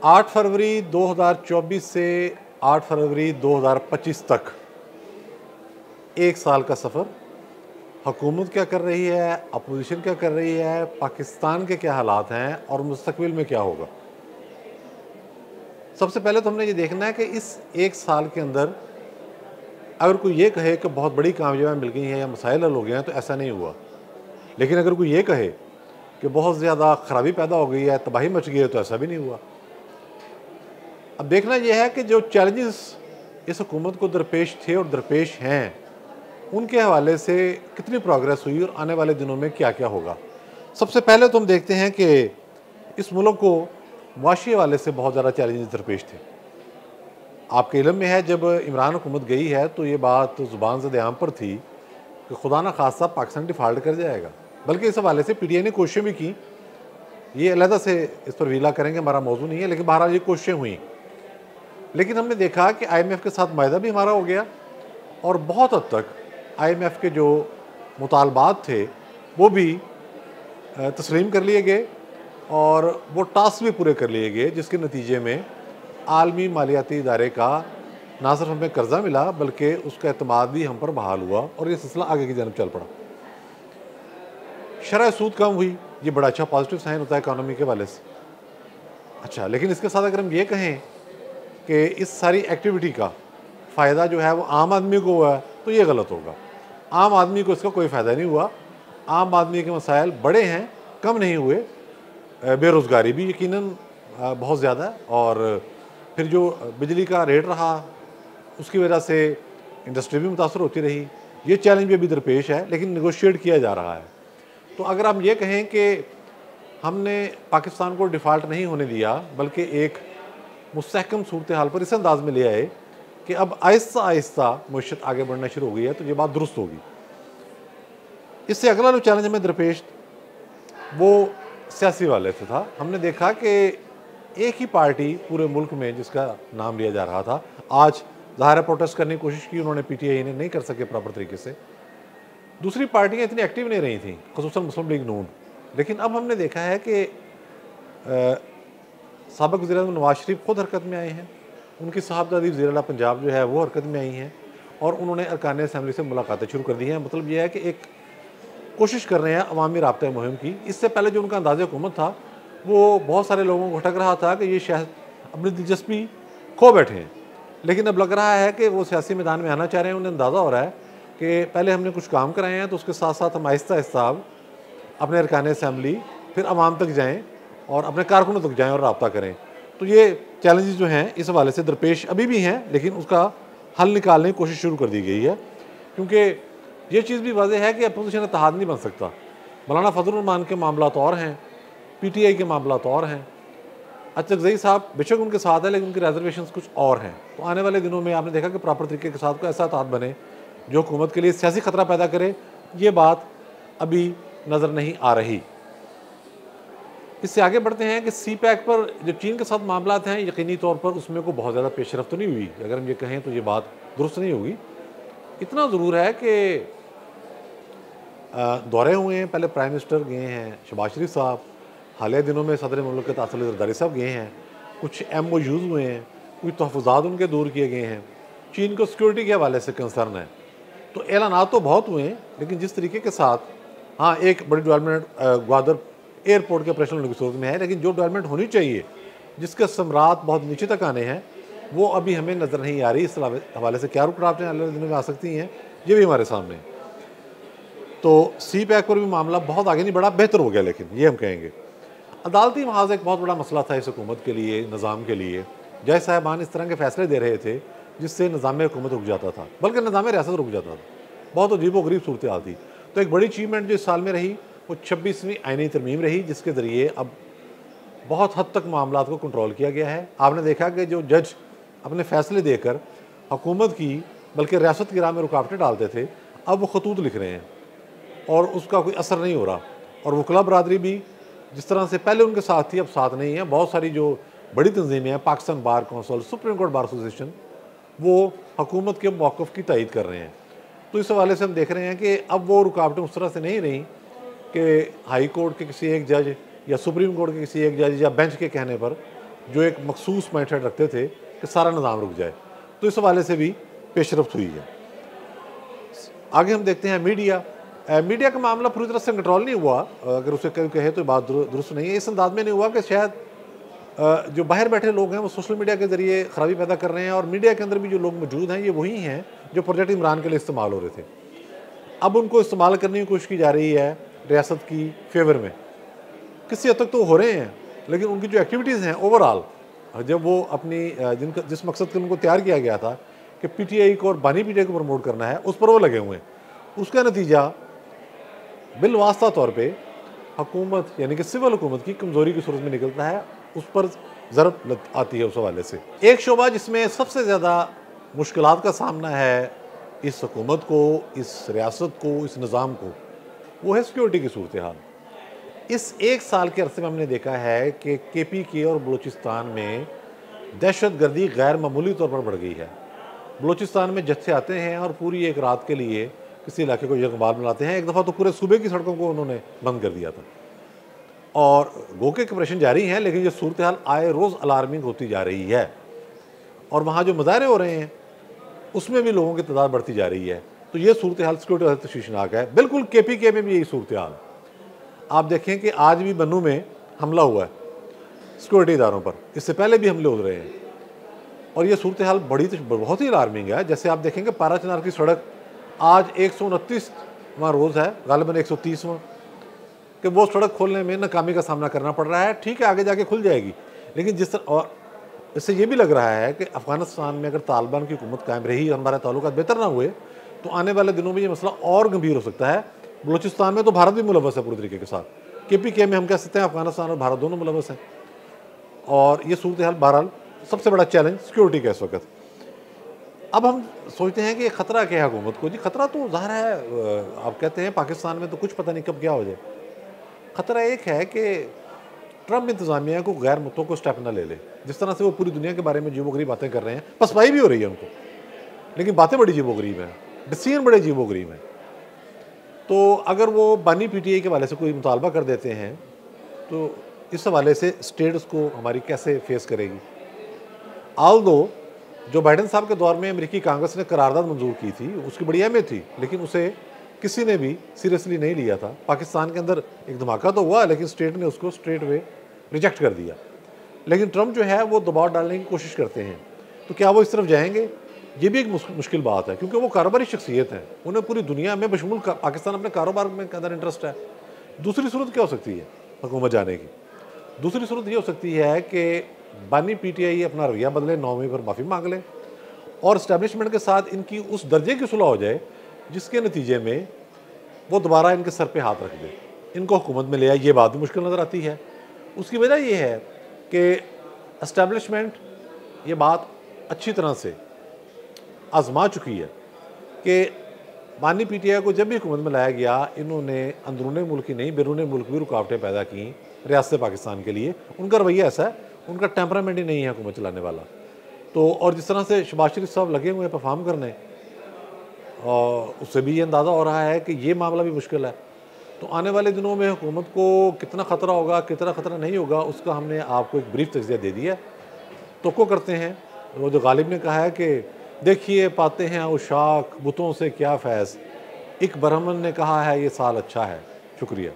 8 फरवरी 2024 से 8 फरवरी 2025 तक एक साल का सफ़र। हुकूमत क्या कर रही है, अपोजिशन क्या कर रही है, पाकिस्तान के क्या हालात हैं और मुस्तकबिल में क्या होगा। सबसे पहले तो हमने ये देखना है कि इस एक साल के अंदर अगर कोई ये कहे कि बहुत बड़ी कामयाबियाँ मिल गई हैं या मसाइल हल हो गए हैं, तो ऐसा नहीं हुआ। लेकिन अगर कोई ये कहे कि बहुत ज़्यादा ख़राबी पैदा हो गई है, तबाही मच गई है, तो ऐसा भी नहीं हुआ। अब देखना यह है कि जो चैलेंजेस इस हुकूमत को दरपेश थे और दरपेश हैं, उनके हवाले से कितनी प्रोग्रेस हुई और आने वाले दिनों में क्या क्या होगा। सबसे पहले तो हम देखते हैं कि इस मुल्क को मुआशी हवाले से बहुत ज़्यादा चैलेंजेस दरपेश थे। आपके इल्म में है, जब इमरान हुकूमत गई है तो ये बात ज़ुबान ज़द आम पर थी कि खुदा न खास्ता पाकिस्तान डिफ़ाल्ट कर जाएगा। बल्कि इस हवाले से PTI ने कोशिशें भी की। ये अलहदा से इस पर वीला करेंगे, हमारा मौजू नहीं है, लेकिन बहरहाल ये कोशिशें हुई। लेकिन हमने देखा कि IMF के साथ मायदा भी हमारा हो गया और बहुत हद तक IMF के जो मुतालबात थे वो भी तस्लीम कर लिए गए और वो टास्क भी पूरे कर लिए गए, जिसके नतीजे में आलमी मालियाती इदारे का ना सिर्फ हमें कर्जा मिला बल्कि उसका एतमाद भी हम पर बहाल हुआ और ये सिलसिला आगे की जानब चल पड़ा। शरह सूद कम हुई, ये बड़ा अच्छा पॉजिटिव साइन होता है इकानमी के वाले से। अच्छा, लेकिन इसके साथ अगर हम ये कहें कि इस सारी एक्टिविटी का फ़ायदा जो है वो आम आदमी को हुआ है, तो ये गलत होगा। आम आदमी को इसका कोई फ़ायदा नहीं हुआ। आम आदमी के मसाइल बड़े हैं, कम नहीं हुए। बेरोज़गारी भी यकीनन बहुत ज़्यादा है और फिर जो बिजली का रेट रहा उसकी वजह से इंडस्ट्री भी मुतासर होती रही। ये चैलेंज भी अभी दरपेश है, लेकिन नेगोशिएट किया जा रहा है। तो अगर हम ये कहें कि हमने पाकिस्तान को डिफ़ाल्ट नहीं होने दिया बल्कि एक मुस्तहकम सूरत हाल पर इस अंदाज में ले आए कि अब आहिस्ता आहिस्ता मईशत आगे बढ़ना शुरू हो गई है, तो ये बात दुरुस्त होगी। इससे अगला जो चैलेंज हमें दरपेश वो सियासी वाले से था। हमने देखा कि एक ही पार्टी पूरे मुल्क में जिसका नाम लिया जा रहा था, आज ज़ाहिर प्रोटेस्ट करने की कोशिश की उन्होंने, PTI ने नहीं कर सके प्रॉपर तरीके से। दूसरी पार्टियां इतनी एक्टिव नहीं रही थी, ख़ुसूसन मुस्लिम लीग नून। लेकिन अब हमने देखा है कि साबिक़ वज़ीर-ए-आज़म नवाज शरीफ खुद हरकत में आए हैं, उनकी साहबजादी वज़ीर-ए-आला पंजाब जो है वो हरकत में आई हैं और उन्होंने अरकान असम्बली से मुलाकातें शुरू कर दी हैं। मतलब यह है कि एक कोशिश कर रहे हैं अवामी राब्ता मुहिम की। इससे पहले जो उनका अंदाज़ हुकूमत था वो बहुत सारे लोगों को खटक रहा था कि ये शायद अपनी दिलचस्पी खो बैठे हैं, लेकिन अब लग रहा है कि वो सियासी मैदान में आना चाह रहे हैं। उन्हें अंदाज़ा हो रहा है कि पहले हमने कुछ काम कराए हैं, तो उसके साथ साथ हम आहिस्ता आहिस्ता अपने अरकान असम्बली फिर अवाम तक जाएँ और अपने कारकुनों तक जाएँ और रब्ता करें। तो ये चैलेंजेस जो हैं इस हवाले से दरपेश अभी भी हैं, लेकिन उसका हल निकालने की कोशिश शुरू कर दी गई है। क्योंकि ये चीज़ भी वाज़ेह है कि अपोजिशन इत्तेहाद नहीं बन सकता। मौलाना फजल रहमान के मामला तो और हैं, PTI के मामला तो और हैं। अचकज़ई साहब बेशक उनके साथ है, लेकिन उनकी रिजर्वेशन कुछ और हैं। तो आने वाले दिनों में आपने देखा कि प्रॉपर तरीके के साथ कोई ऐसा इत्तेहाद बने जो हुकूमत के लिए सियासी ख़तरा पैदा करे, ये बात अभी नज़र नहीं आ रही। इससे आगे बढ़ते हैं कि CPEC पर जो चीन के साथ मामला हैं, यकीनी तौर पर उसमें को बहुत ज़्यादा पेशरफ्त तो नहीं हुई। अगर हम ये कहें तो ये बात दुरुस्त नहीं होगी। इतना ज़रूर है कि दौरे हुए हैं, पहले प्राइम मिनिस्टर गए हैं, शहबाज शरीफ साहब, हालिया दिनों में सदर मुल्क आसिफ अली ज़रदारी साहब गए हैं, कुछ MOUs हुए हैं, कुछ तहफ़्फ़ुज़ात उनके दूर किए गए हैं। चीन को सिक्योरिटी के हवाले से कंसर्न है, तो ऐलानात तो बहुत हुए हैं, लेकिन जिस तरीके के साथ, हाँ, एक बड़ी डेवलपमेंट ग्वादर एयरपोर्ट के ऑपरेशनल होने की सूरत में है, लेकिन जो डेवलपमेंट होनी चाहिए जिसके समरात बहुत नीचे तक आने हैं वो अभी हमें नज़र नहीं आ रही। इस हवाले से क्या रुकावटें अगले दिनों में आ सकती हैं, ये भी हमारे सामने है। तो CPEC पर भी मामला बहुत आगे नहीं बढ़ा, बेहतर हो गया, लेकिन ये हम कहेंगे। अदालती महाज एक बहुत बड़ा मसला था इस हुकूमत के लिए, निज़ाम के लिए। जज साहिबान इस तरह के फ़ैसले दे रहे थे जिससे निज़ाम हुकूमत रुक जाता था, बल्कि निज़ाम रियासत रुक जाता था। बहुत अजीब व गरीब सूरत हाल थी। तो एक बड़ी अचीवमेंट जो इस साल में रही वो 26वीं आईनी तरमीम रही, जिसके ज़रिए अब बहुत हद तक मामलात को कंट्रोल किया गया है। आपने देखा कि जो जज अपने फ़ैसले देकर हुकूमत की बल्कि रियासत की राह में रुकावटें डालते थे, अब वो खतूत लिख रहे हैं और उसका कोई असर नहीं हो रहा। और वकला बरादरी भी जिस तरह से पहले उनके साथ थी, अब साथ नहीं है। बहुत सारी जो बड़ी तंजीमें हैं, Pakistan bar council, supreme court bar association, वो हुकूमत के मौक़िफ़ की तायद कर रहे हैं। तो इस हवाले से हम देख रहे हैं कि अब वो रुकावटें उस तरह से नहीं रहीं कि हाई कोर्ट के किसी एक जज या सुप्रीम कोर्ट के किसी एक जज या बेंच के कहने पर जो एक मखसूस माइंडसेट रखते थे कि सारा निज़ाम रुक जाए। तो इस हवाले से भी पेशरफ्त हुई है। आगे हम देखते हैं मीडिया। मीडिया का मामला पूरी तरह से कंट्रोल नहीं हुआ, अगर उसे कोई कहे तो बात दुरुस्त नहीं है। इस अंदाज में नहीं हुआ कि शायद जो बाहर बैठे लोग हैं वो सोशल मीडिया के ज़रिए ख़राबी पैदा कर रहे हैं, और मीडिया के अंदर भी जो लोग मौजूद हैं ये वही हैं जो प्रोजेक्ट इमरान के लिए इस्तेमाल हो रहे थे। अब उनको इस्तेमाल करने की कोशिश की जा रही है रियासत की फेवर में। किसी हद तक तो हो रहे हैं, लेकिन उनकी जो एक्टिविटीज़ हैं ओवरऑल, जब वो अपनी जिस मकसद के उनको तैयार किया गया था कि पीटीआई को और बानी पीटीआई को प्रमोट करना है, उस पर वो लगे हुए हैं। उसका नतीजा बिलवास्ता तौर पे हुकूमत यानी कि सिविल हुकूमत की कमज़ोरी की सूरत में निकलता है, उस पर ज़रब आती है उस हवाले से। एक शोबा जिसमें सबसे ज़्यादा मुश्किलात का सामना है इस हुकूमत को, इस रियासत को, इस निज़ाम को, वो है सिक्योरिटी की सूरत हाल। इस एक साल के अरसे में हमने देखा है कि KPK और बलूचिस्तान में दहशत गर्दी गैर मामूली तौर पर बढ़ गई है। बलूचिस्तान में जत्थे आते हैं और पूरी एक रात के लिए किसी इलाके को यकबार बनाते हैं। एक दफ़ा तो पूरे सूबे की सड़कों को उन्होंने बंद कर दिया था, और गो के ऑपरेशन जारी हैं, लेकिन ये सूरत हाल आए रोज़ अलार्मिंग होती जा रही है। और वहाँ जो मुजाहरे हो रहे हैं उसमें भी लोगों की तादाद बढ़ती जा रही है। तो ये सूरत हाल सिक्योरिटी तशवीशनाक है। बिल्कुल KPK में भी यही सूरत हाल। आप देखें कि आज भी बन्नू में हमला हुआ है सिक्योरिटी इदारों पर, इससे पहले भी हमले हो रहे हैं, और ये सूरत हाल बहुत ही अलार्मिंग है। जैसे आप देखेंगे पारा चिनार की सड़क आज 129वां रोज़ है, गालिबन 130वां, कि वो सड़क खोलने में नाकामी का सामना करना पड़ रहा है। ठीक है, आगे जाके खुल जाएगी, लेकिन जिस तरह, और इससे ये भी लग रहा है कि अफ़गानिस्तान में अगर तालिबान की हुकूमत कायम रही, हमारे ताल्लुकात बेहतर ना हुए, तो आने वाले दिनों में ये मसला और गंभीर हो सकता है। बलूचिस्तान में तो भारत भी मुलव्वस है पूरी तरीके के साथ। KPK में हम कह सकते हैं अफगानिस्तान और भारत दोनों मुलव्वस हैं, और ये सूरत हाल बहरहाल सबसे बड़ा चैलेंज सिक्योरिटी का इस वक्त। अब हम सोचते हैं कि ख़तरा क्या है हुकूमत को। जी ख़तरा तो ज़ाहिर है, आप कहते हैं पाकिस्तान में तो कुछ पता नहीं कब क्या हो जाए। ख़तरा एक है कि ट्रम्प इंतज़ामिया को गैर मुद्दों को स्टेप ना ले ले। जिस तरह से वो पूरी दुनिया के बारे में अजीबोगरीब बातें कर रहे हैं, पसपाई भी हो रही है उनको, लेकिन बातें बड़ी अजीबोगरीब हैं, डिसीजन बड़े अजीबोगरीब हैं। तो अगर वो बानी PTI के हवाले से कोई मुतालबा कर देते हैं, तो इस हवाले से स्टेट उसको हमारी कैसे फेस करेगी। आल्दो जो बाइडन साहब के दौर में अमेरिकी कांग्रेस ने करारदाद मंजूर की थी, उसकी बड़ी अहमियत थी, लेकिन उसे किसी ने भी सीरियसली नहीं लिया था। पाकिस्तान के अंदर एक धमाका तो हुआ, लेकिन स्टेट ने उसको स्ट्रेट वे रिजेक्ट कर दिया। लेकिन ट्रम्प जो है वो दबाव डालने की कोशिश करते हैं। तो क्या वो इस तरफ जाएंगे? ये भी एक मुश्किल बात है, क्योंकि वो कारोबारी शख्सियत हैं, उन्हें पूरी दुनिया में बशमूल पाकिस्तान अपने कारोबार में के अंदर इंटरेस्ट है। दूसरी सूरत क्या हो सकती है हुकूमत जाने की? दूसरी सूरत ये हो सकती है कि बानी PTI अपना रवैया बदले, 9 मई पर माफ़ी मांग लें, और इस्टेब्लिशमेंट के साथ इनकी उस दर्जे की सुलह हो जाए जिसके नतीजे में वो दोबारा इनके सर पे हाथ रख दे, इनको हुकूमत में ले आए। ये बात भी मुश्किल नज़र आती है। उसकी वजह ये है कि इस्टेब्लिशमेंट ये बात अच्छी तरह से आजमा चुकी है कि बानी PTI को जब भी हुकूमत में लाया गया, इन्होंने अंदरूनी मुल्क ही नहीं बैरूनी मुल्क भी रुकावटें पैदा की रियासत पाकिस्तान के लिए। उनका रवैया ऐसा है, उनका टेम्परामेंट ही नहीं है हुकूमत चलाने वाला। तो और जिस तरह से शहबाज शरीफ साहब लगे हुए हैं परफॉर्म करने, और उससे भी ये अंदाज़ा हो रहा है कि ये मामला भी मुश्किल है। तो आने वाले दिनों में हुकूमत को कितना ख़तरा होगा, कितना ख़तरा नहीं होगा, उसका हमने आपको एक ब्रीफ तज़किया दे दिया। तो को करते हैं वो जो गालिब ने कहा है कि देखिए पाते हैं उशाक बुतों से क्या फैज़, एक ब्राह्मण ने कहा है ये साल अच्छा है। शुक्रिया।